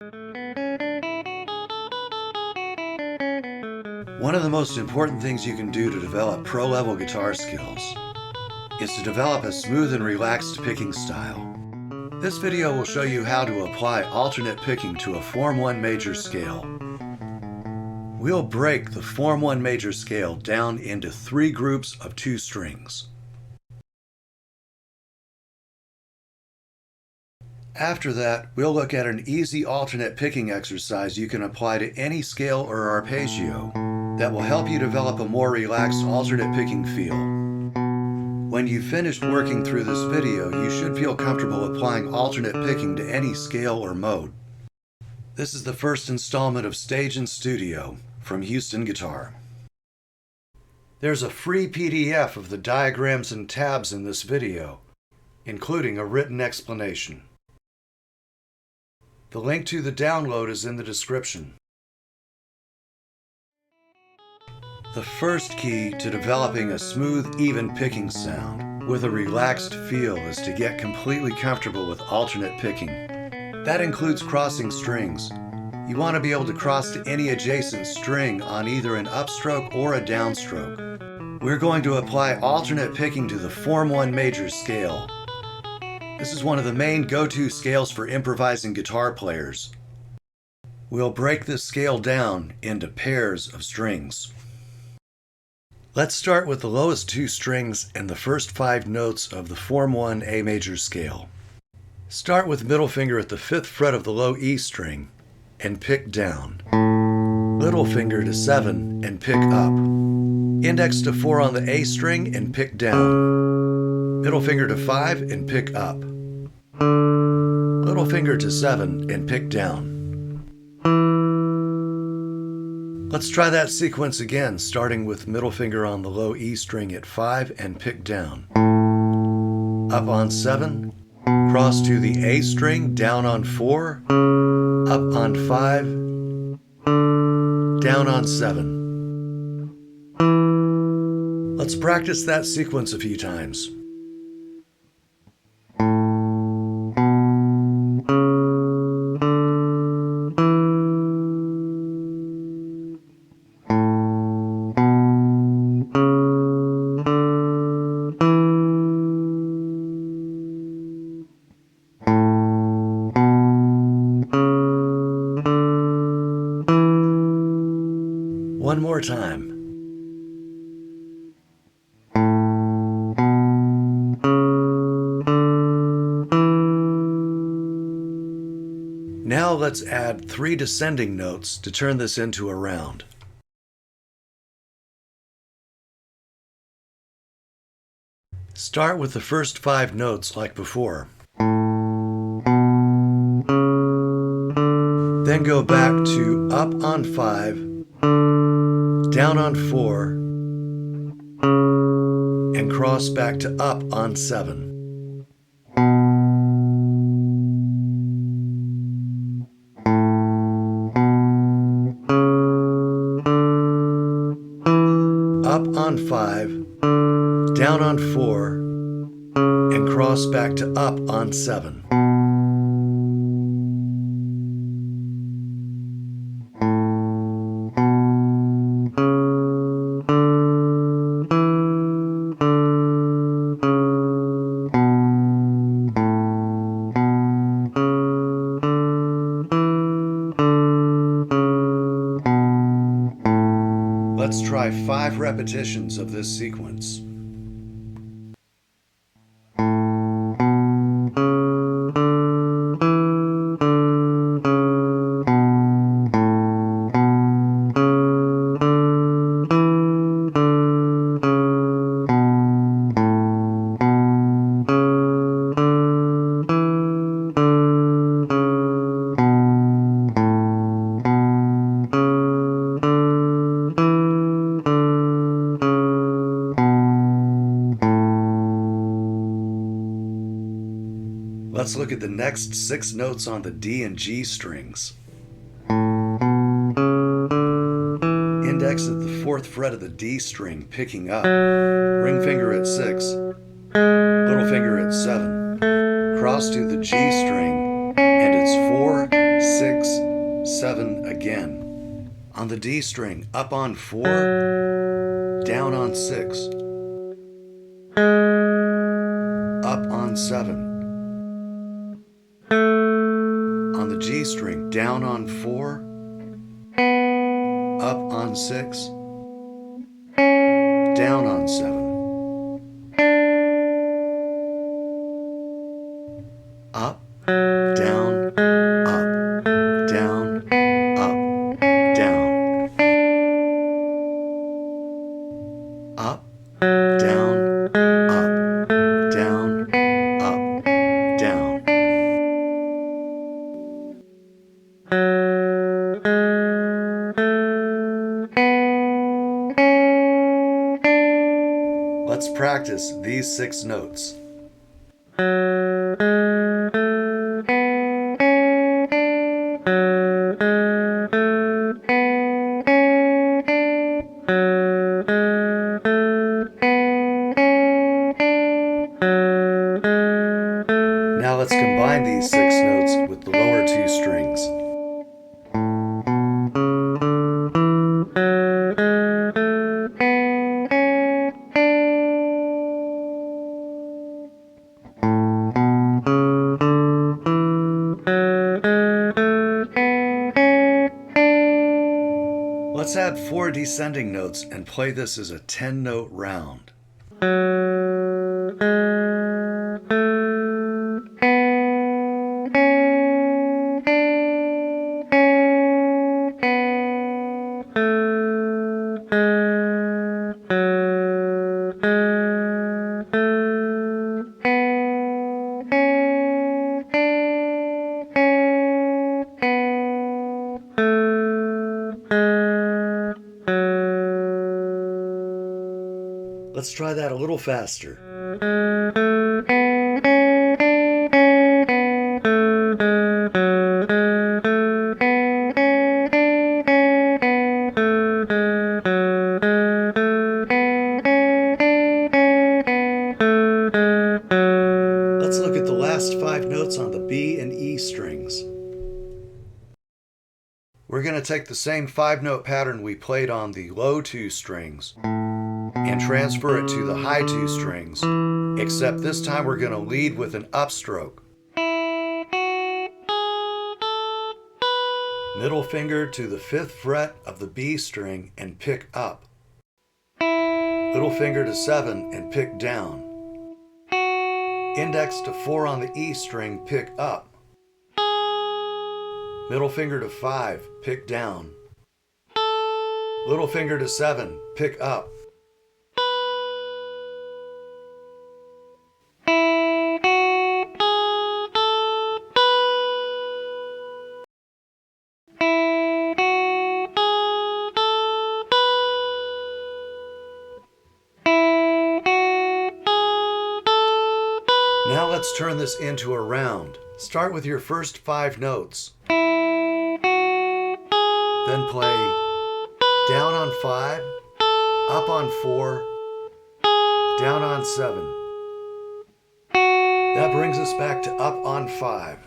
One of the most important things you can do to develop pro-level guitar skills is to develop a smooth and relaxed picking style. This video will show you how to apply alternate picking to a Form 1 major scale. We'll break the Form 1 major scale down into 3 groups of 2 strings. After that, we'll look at an easy alternate picking exercise you can apply to any scale or arpeggio that will help you develop a more relaxed alternate picking feel. When you've finished working through this video, you should feel comfortable applying alternate picking to any scale or mode. This is the first installment of Stage and Studio from Houston Guitar. There's a free PDF of the diagrams and tabs in this video, including a written explanation. The link to the download is in the description. The first key to developing a smooth, even picking sound with a relaxed feel is to get completely comfortable with alternate picking. That includes crossing strings. You want to be able to cross to any adjacent string on either an upstroke or a downstroke. We're going to apply alternate picking to the Form 1 major scale. This is one of the main go-to scales for improvising guitar players. We'll break this scale down into pairs of strings. Let's start with the lowest 2 strings and the first 5 notes of the Form 1 A major scale. Start with middle finger at the 5th fret of the low E string and pick down. Little finger to 7 and pick up. Index to 4 on the A string and pick down. Middle finger to 5 and pick up. Little finger to 7 and pick down. Let's try that sequence again, starting with middle finger on the low E string at 5 and pick down. Up on 7, cross to the A string, down on 4, up on 5, down on 7. Let's practice that sequence a few times. One more time. Now let's add 3 descending notes to turn this into a round. Start with the first 5 notes like before. Then go back to up on 5, down on 4, and cross back to up on 7. Up on 5, down on 4, and cross back to up on 7. Let's try 5 repetitions of this sequence. Let's look at the next 6 notes on the D and G strings. Index at the 4th fret of the D string, picking up. Ring finger at 6, little finger at 7. Cross to the G string, and it's 4, 6, 7 again. On the D string, up on 4, down on 6, up on 7. On the G string, down on 4, up on 6, down on 7. Up, down, up, down, up, down. Up, down, up, down, up, down. Let's practice these 6 notes. Now let's combine these 6 notes with the lower 2 strings. Let's add 4 descending notes and play this as a 10-note round. Let's try that a little faster. Let's look at the last 5 notes on the B and E strings. We're going to take the same 5-note pattern we played on the low 2 strings and transfer it to the high 2 strings, except this time we're going to lead with an upstroke. Middle finger to the 5th fret of the B string and pick up. Little finger to 7 and pick down. Index to 4 on the E string, pick up. Middle finger to 5, pick down. Little finger to 7, pick up. Now let's turn this into a round. Start with your first 5 notes. Then play down on 5, up on 4, down on 7. That brings us back to up on 5.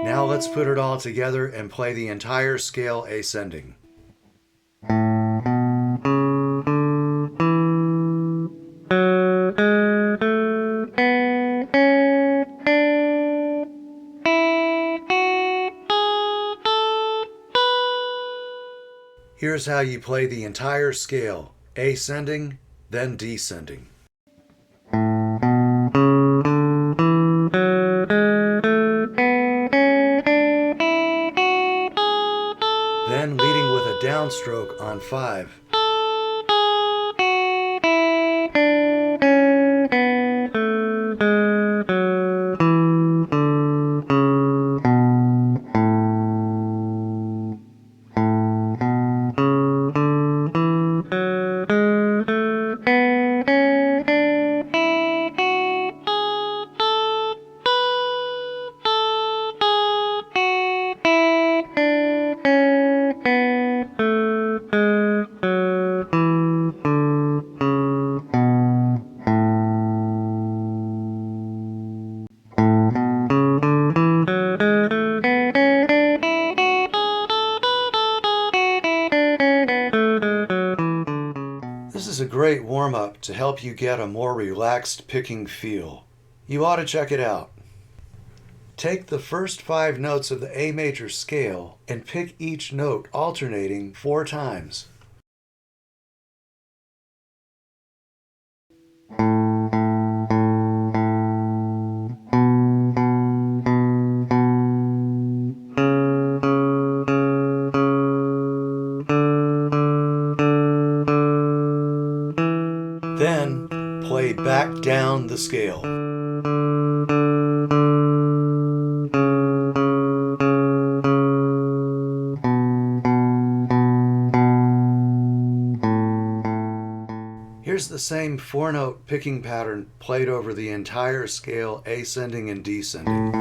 Now let's put it all together and play the entire scale ascending. Here's how you play the entire scale, ascending, then descending. Then leading with a downstroke on 5. great warm-up to help you get a more relaxed picking feel. You ought to check it out. Take the first 5 notes of the A major scale and pick each note alternating 4 times. Then play back down the scale. Here's the same 4-note picking pattern played over the entire scale, ascending and descending.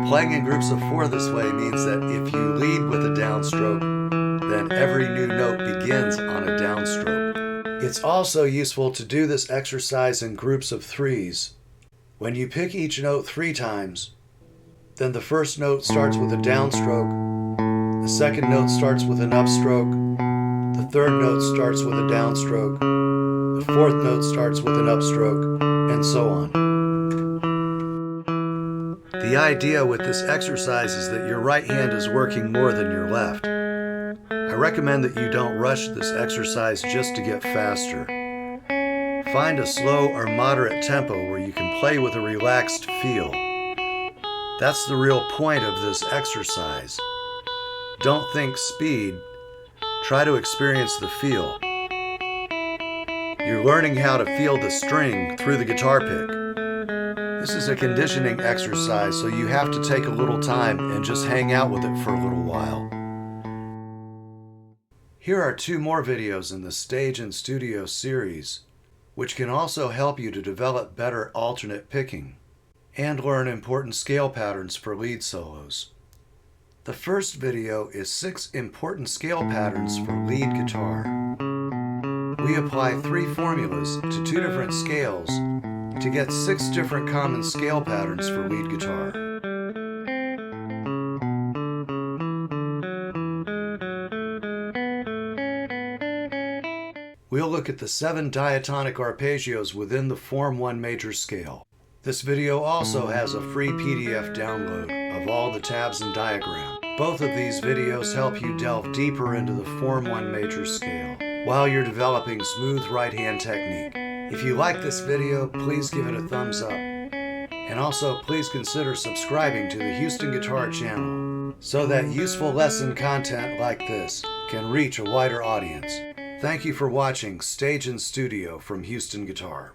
Playing in groups of 4 this way means that if you lead with a downstroke, then every new note begins on a downstroke. It's also useful to do this exercise in groups of 3s. When you pick each note 3 times, then the first note starts with a downstroke, the second note starts with an upstroke, the third note starts with a downstroke, the fourth note starts with an upstroke, and so on. The idea with this exercise is that your right hand is working more than your left. I recommend that you don't rush this exercise just to get faster. Find a slow or moderate tempo where you can play with a relaxed feel. That's the real point of this exercise. Don't think speed, try to experience the feel. You're learning how to feel the string through the guitar pick. This is a conditioning exercise, so you have to take a little time and just hang out with it for a little while. Here are 2 more videos in the Stage and Studio series, which can also help you to develop better alternate picking and learn important scale patterns for lead solos. The first video is 6 important scale patterns for lead guitar. We apply 3 formulas to 2 different scales to get 6 different common scale patterns for lead guitar. We'll look at the 7 diatonic arpeggios within the Form 1 major scale. This video also has a free PDF download of all the tabs and diagram. Both of these videos help you delve deeper into the Form 1 major scale while you're developing smooth right hand technique. If you like this video, please give it a thumbs up. And also, please consider subscribing to the Houston Guitar channel so that useful lesson content like this can reach a wider audience. Thank you for watching Stage and Studio from Houston Guitar.